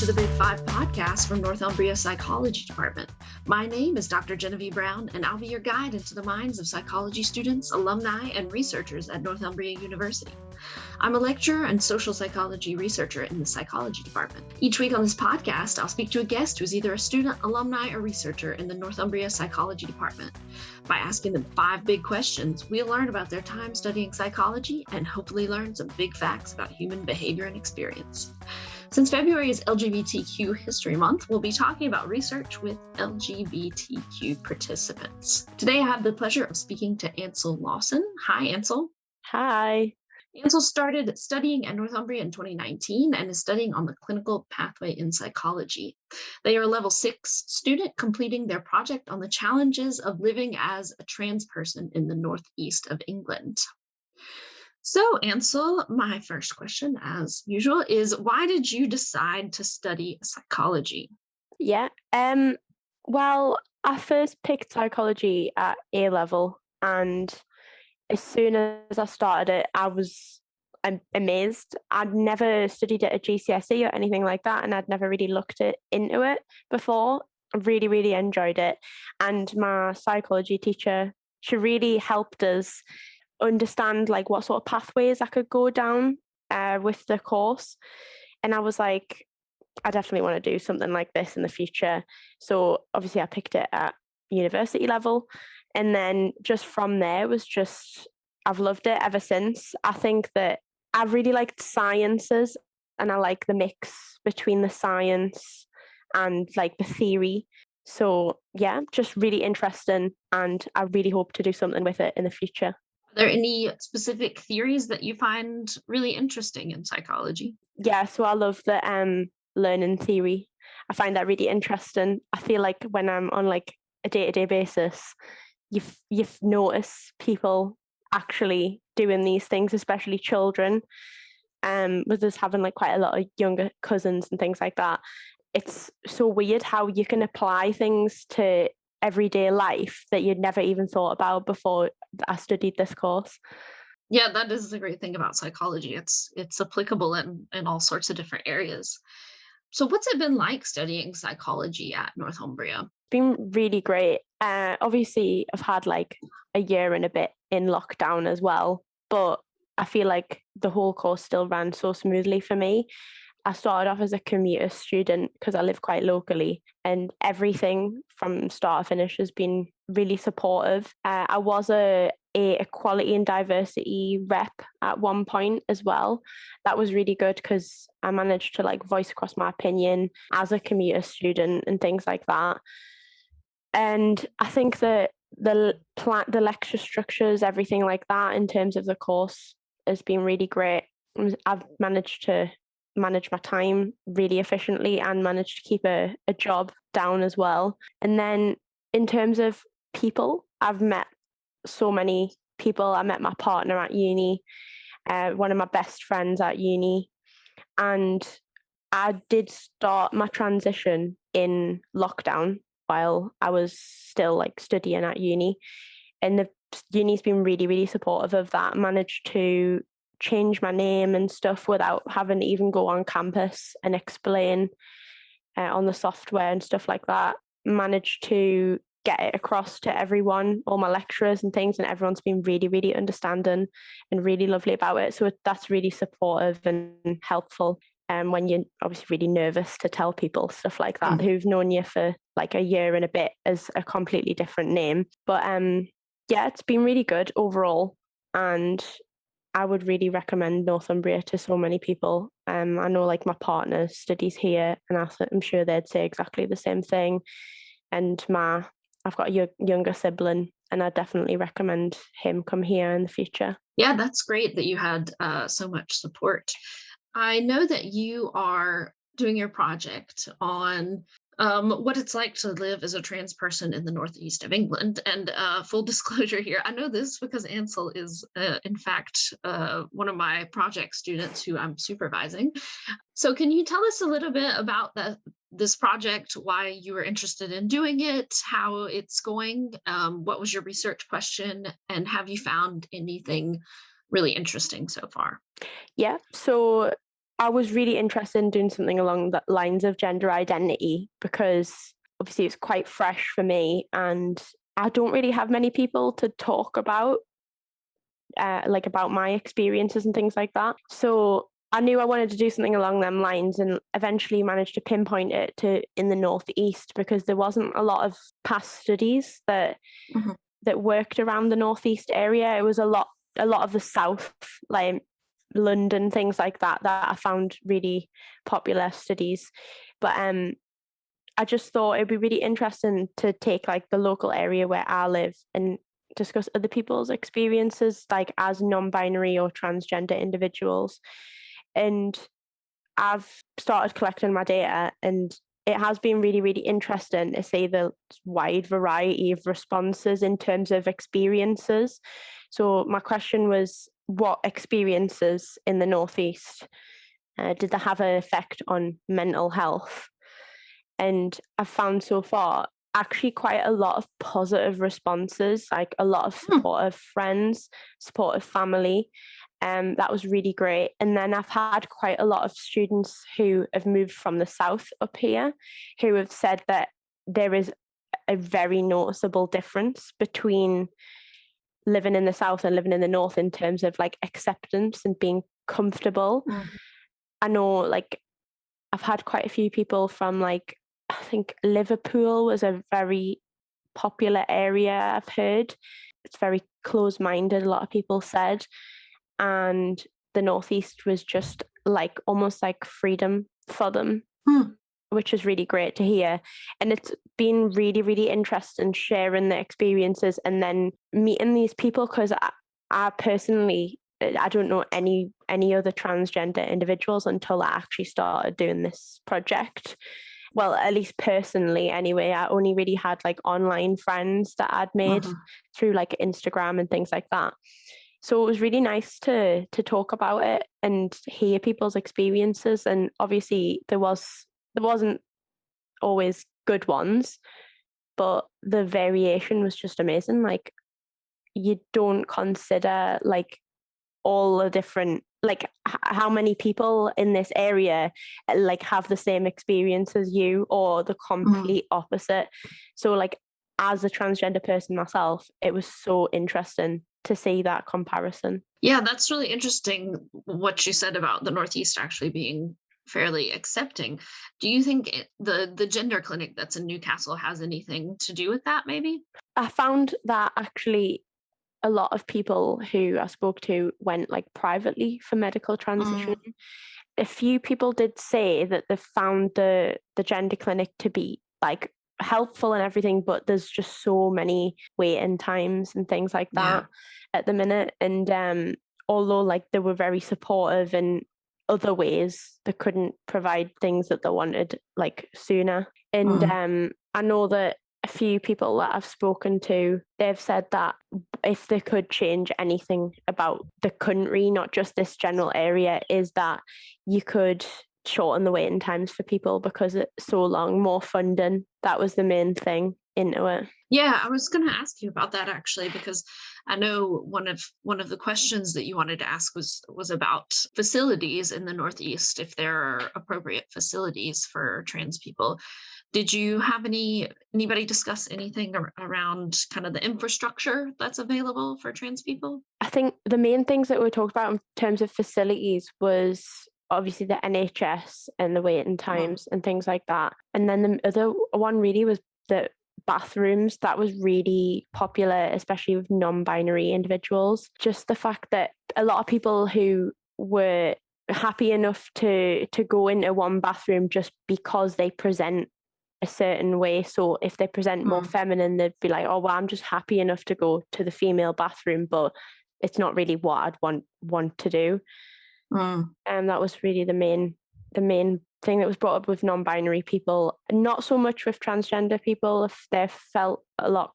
to the Big Five podcast from Northumbria Psychology Department. My name is Dr. Genevieve Brown, and I'll be your guide into the minds of psychology students, alumni, and researchers at Northumbria University. I'm a lecturer and social psychology researcher in the psychology department. Each week on this podcast, I'll speak to a guest who's either a student, alumni, or researcher in the Northumbria Psychology Department. By asking them 5 big questions, we'll learn about their time studying psychology and hopefully learn some big facts about human behavior and experience. Since February is LGBTQ History Month, we'll be talking about research with LGBTQ participants. Today, I have the pleasure of speaking to Ansel Lawson. Hi, Ansel. Hi. Ansel started studying at Northumbria in 2019 and is studying on the clinical pathway in psychology. They are a level 6 student completing their project on the challenges of living as a trans person in the northeast of England. So, Ansel, my first question, as usual, is why did you decide to study psychology? Yeah. Well, I first picked psychology at A level, and as soon as I started it, I was amazed. I'd never studied at a GCSE or anything like that, and I'd never really looked into it before. I really, really enjoyed it. And my psychology teacher, she really helped us understand like what sort of pathways I could go down with the course. And I was like, I definitely want to do something like this in the future. So obviously I picked it at university level. And then just from there was just, I've loved it ever since. I think that I really liked sciences, and I like the mix between the science and like the theory. So yeah, just really interesting. And I really hope to do something with it in the future. Are there any specific theories that you find really interesting in psychology? Yeah, so I love the learning theory. I find that really interesting. I feel like when I'm on like a day-to-day basis, you've notice people actually doing these things, especially children. With us having like quite a lot of younger cousins and things like that. It's so weird how you can apply things to everyday life that you'd never even thought about before I studied this course. Yeah, that is the great thing about psychology. It's applicable in all sorts of different areas. So what's it been like studying psychology at Northumbria? Been really great. Obviously, I've had like a year and a bit in lockdown as well, but I feel like the whole course still ran so smoothly for me. I started off as a commuter student because I live quite locally, and everything from start to finish has been really supportive. I was a equality and diversity rep at one point as well. That was really good because I managed to like voice across my opinion as a commuter student and things like that. And I think that the lecture structures, everything like that, in terms of the course, has been really great. I've managed to manage my time really efficiently and managed to keep a job down as well. And then in terms of people, I've met so many people. I met my partner at uni, one of my best friends at uni, and I did start my transition in lockdown while I was still like studying at uni. And the uni's been really, really supportive of that. Managed to change my name and stuff without having to even go on campus and explain on the software and stuff like that. Managed to get it across to everyone, all my lecturers and things, and everyone's been really, really understanding and really lovely about it. So that's really supportive and helpful. When you're obviously really nervous to tell people stuff like that who've known you for like a year and a bit as a completely different name. But yeah, it's been really good overall, and I would really recommend Northumbria to so many people. I know like my partner studies here, and I'm sure they'd say exactly the same thing. And I've got a younger sibling, and I definitely recommend him come here in the future. Yeah, that's great that you had so much support. I know that you are doing your project on what it's like to live as a trans person in the northeast of England. And full disclosure here, I know this because Ansel is, in fact, one of my project students who I'm supervising. So, can you tell us a little bit about this project, why you were interested in doing it, how it's going, what was your research question, and have you found anything really interesting so far? Yeah, so I was really interested in doing something along the lines of gender identity because obviously it's quite fresh for me and I don't really have many people to talk about, like about my experiences and things like that. So I knew I wanted to do something along them lines and eventually managed to pinpoint it to in the Northeast because there wasn't a lot of past studies Mhm. that worked around the Northeast area. It was a lot of the South, like London, things like that I found really popular studies. But I just thought it'd be really interesting to take like the local area where I live and discuss other people's experiences, like as non-binary or transgender individuals. And I've started collecting my data, and it has been really, really interesting to see the wide variety of responses in terms of experiences. So my question was, what experiences in the Northeast did they have an effect on mental health? And I've found so far actually quite a lot of positive responses, like a lot of Hmm. supportive friends, supportive family. That was really great. And then I've had quite a lot of students who have moved from the south up here who have said that there is a very noticeable difference between living in the south and living in the north in terms of like acceptance and being comfortable. Mm. I know like I've had quite a few people from like I think Liverpool was a very popular area, I've heard. It's very close-minded, a lot of people said. And the Northeast was just like almost like freedom for them, Hmm. which is really great to hear. And it's been really, really interesting sharing the experiences and then meeting these people because I personally I don't know any other transgender individuals until I actually started doing this project. Well, at least personally anyway, I only really had like online friends that I'd made Uh-huh. through like Instagram and things like that. So it was really nice to talk about it and hear people's experiences. And obviously there wasn't always good ones, but the variation was just amazing. Like you don't consider like all the different like how many people in this area like have the same experience as you or the Mm. complete opposite. So like as a transgender person myself, it was so interesting to see that comparison. Yeah, that's really interesting what you said about the Northeast actually being fairly accepting. Do you think the gender clinic that's in Newcastle has anything to do with that, maybe? I found that actually a lot of people who I spoke to went like privately for medical transition. Mm. A few people did say that they found the gender clinic to be like helpful and everything, but there's just so many waiting times and things like that Yeah. at the minute. And although like they were very supportive in other ways, they couldn't provide things that they wanted like sooner. And Mm. I know that a few people that I've spoken to, they've said that if they could change anything about the country, not just this general area, is that you could shorten the waiting times for people because it's so long, more funding. That was the main thing into it. Yeah, I was going to ask you about that actually because I know one of the questions that you wanted to ask was about facilities in the Northeast, if there are appropriate facilities for trans people. Did you have anybody discuss anything around kind of the infrastructure that's available for trans people? I think the main things that we talked about in terms of facilities was obviously the NHS and the waiting Mm. times and things like that. And then the other one really was the bathrooms. That was really popular, especially with non-binary individuals. Just the fact that a lot of people who were happy enough to go into one bathroom just because they present a certain way. So if they present more Mm. feminine, they'd be like, "Oh well, I'm just happy enough to go to the female bathroom," but it's not really what I'd want to do. Mm. And that was really the main thing that was brought up with non-binary people. Not so much with transgender people. If they felt a lot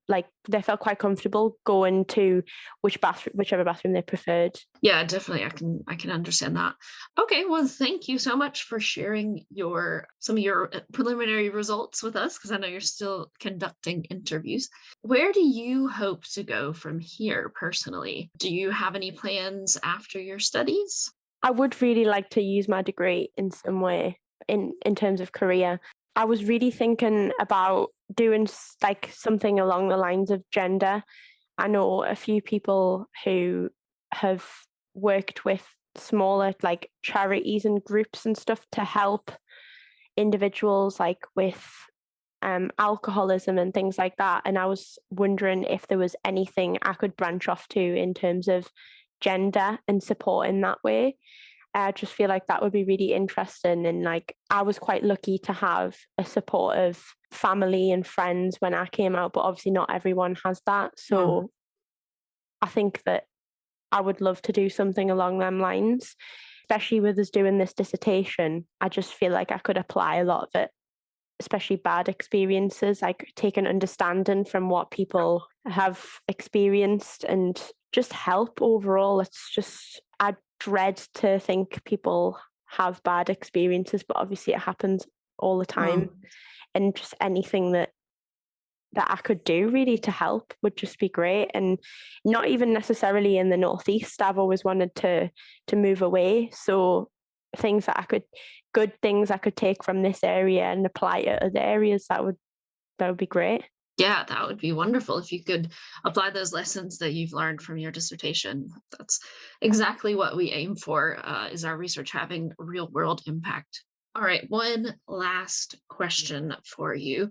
like they felt quite comfortable going to whichever bathroom they preferred. Yeah, definitely. I can understand that. Okay, well, thank you so much for sharing your some of your preliminary results with us because I know you're still conducting interviews. Where do you hope to go from here personally? Do you have any plans after your studies? I would really like to use my degree in some way in terms of career. I was really thinking about doing like something along the lines of gender. I know a few people who have worked with smaller like charities and groups and stuff to help individuals like with alcoholism and things like that. And I was wondering if there was anything I could branch off to in terms of gender and support in that way. I just feel like that would be really interesting. And like, I was quite lucky to have a supportive family and friends when I came out, but obviously not everyone has that. Mm. So I think that I would love to do something along them lines, especially with us doing this dissertation. I just feel like I could apply a lot of it, especially bad experiences, like take an understanding from what people have experienced and just help overall. It's just, I dread to think people have bad experiences, but obviously it happens all the time. Mm. And just anything that I could do really to help would just be great. And not even necessarily in the Northeast. I've always wanted to move away. So things that I could good things I could take from this area and apply to other areas, that would be great. Yeah, that would be wonderful if you could apply those lessons that you've learned from your dissertation. That's exactly what we aim for, is our research having real world impact. All right, one last question for you.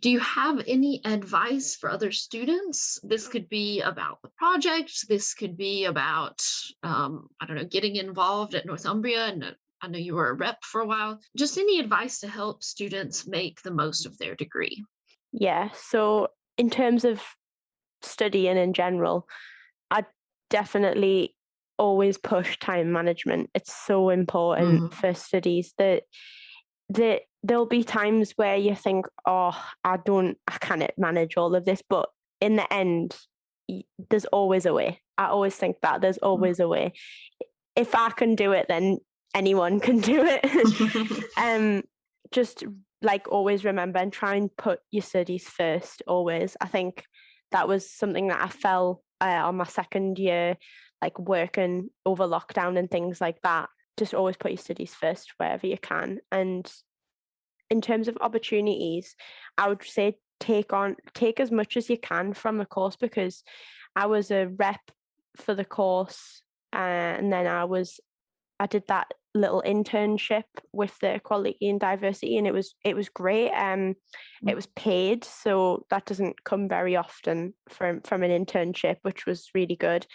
Do you have any advice for other students? This could be about the project. This could be about, I don't know, getting involved at Northumbria. And I know you were a rep for a while. Just any advice to help students make the most of their degree? Yeah. So in terms of studying in general, I definitely always push time management. It's so important Mhm. for studies that there'll be times where you think, oh, I cannot manage all of this, but in the end, there's always a way. I always think that there's always a way. If I can do it, then anyone can do it. um, just like always remember and try and put your studies first. Always, I think that was something that I felt on my second year, like working over lockdown and things like that. Just always put your studies first wherever you can. And in terms of opportunities, I would say take as much as you can from the course, because I was a rep for the course, and then I did that little internship with the equality and diversity, and it was great. It was paid, so that doesn't come very often from an internship, which was really good,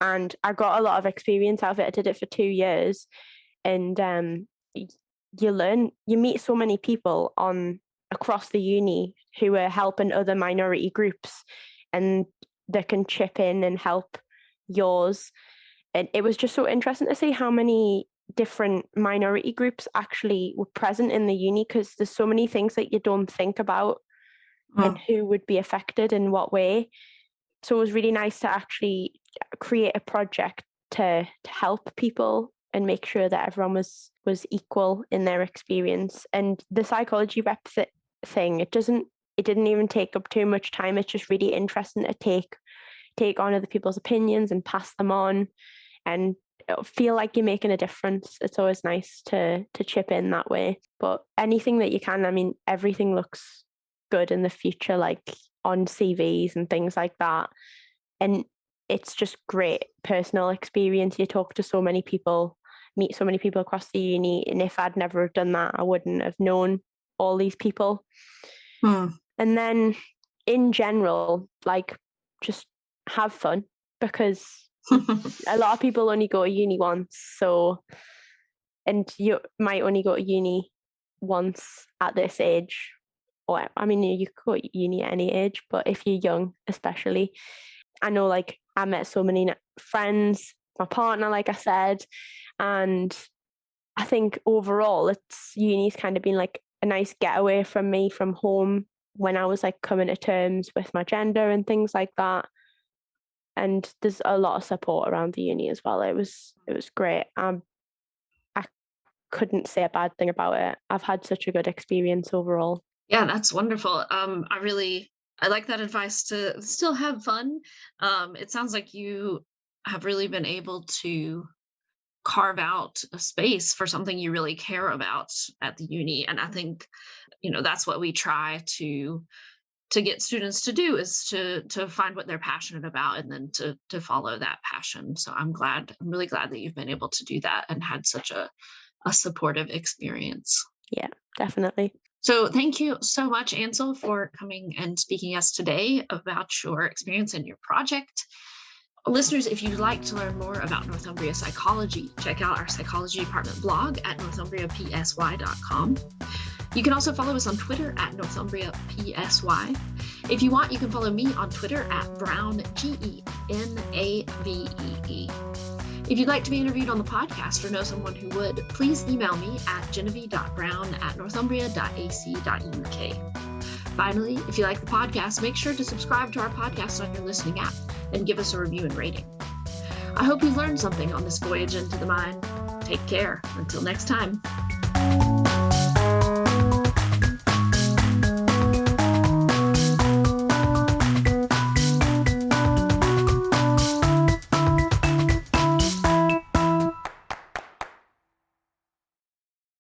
and I got a lot of experience out of it. I did it for 2 years, and you meet so many people on across the uni who are helping other minority groups, and they can chip in and help yours. And it was just so interesting to see how many different minority groups actually were present in the uni, because there's so many things that you don't think about and Mm. who would be affected in what way. So it was really nice to actually create a project to help people and make sure that everyone was equal in their experience. And the psychology thing, it didn't even take up too much time. It's just really interesting to take on other people's opinions and pass them on, and feel like you're making a difference. It's always nice to chip in that way. But anything that you can, I mean, everything looks good in the future, like on CVs and things like that. And it's just great personal experience. You talk to so many people, meet so many people across the uni. And if I'd never have done that, I wouldn't have known all these people. Mm. And then in general, like just have fun, because a lot of people only go to uni once. So, and you might only go to uni once at this age. Or, I mean, you could go to uni at any age, but if you're young, especially, I know like I met so many friends, my partner, like I said, and I think overall uni's kind of been like a nice getaway from me from home when I was like coming to terms with my gender and things like that. And there's a lot of support around the uni as well. It was great. I couldn't say a bad thing about it. I've had such a good experience overall. Yeah, that's wonderful. I like that advice to still have fun. It sounds like you have really been able to carve out a space for something you really care about at the uni. And I think, that's what we try to get students to do, is to find what they're passionate about and then to follow that passion. So I'm really glad that you've been able to do that and had such a supportive experience. Yeah, definitely. So thank you so much, Ansel, for coming and speaking to us today about your experience and your project. Listeners, if you'd like to learn more about Northumbria psychology, check out our psychology department blog at northumbriapsy.com. You can also follow us on Twitter at NorthumbriaPSY. If you want, you can follow me on Twitter at BrownGenavee. If you'd like to be interviewed on the podcast or know someone who would, please email me at genevieve.brown@northumbria.ac.uk. Finally, if you like the podcast, make sure to subscribe to our podcast on your listening app and give us a review and rating. I hope you learned something on this voyage into the mind. Take care. Until next time.